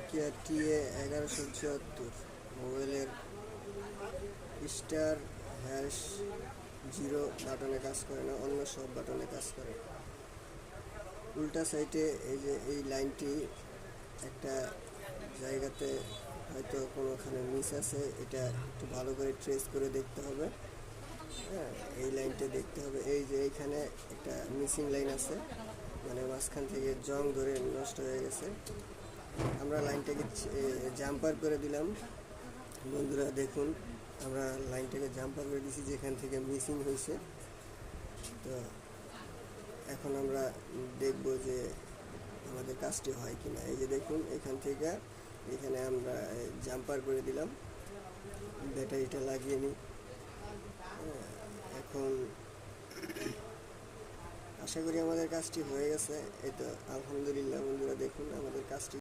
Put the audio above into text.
Nokia TA 1174 মোবাইলের star # 0 বাটনে কাজ করে না, অন্য সব বাটনে কাজ করে। উল্টা সাইডে এই যে এই লাইনটি একটা জায়গাতে হয়তো কোনোখানে মিস আছে, এটা একটু ভালো করে ট্রেস করে দেখতে হবে। হ্যাঁ, এই লাইনটা দেখতে হবে। এই যে এইখানে একটা মিসিং লাইন আছে, মানে মাঝখান থেকে জং ধরে নষ্ট হয়ে গেছে। আমরা লাইনটাকে জাম্পার করে দিলাম। বন্ধুরা দেখুন, আমরা লাইনটাকে জাম্পার করে দিয়েছি যেখান থেকে মিসিং হয়েছে। তো এখন আমরা দেখব যে আমাদের কাজটি হয় কিনা। এই যে দেখুন, এখান থেকে এখানে আমরা জাম্পার করে দিলাম। ব্যাটারিটা লাগিয়ে নিই। এখন আশা করি আমাদের কাজটি হয়ে গেছে। এই তো আলহামদুলিল্লাহ। বন্ধুরা দেখুন, আমাদের কাজটি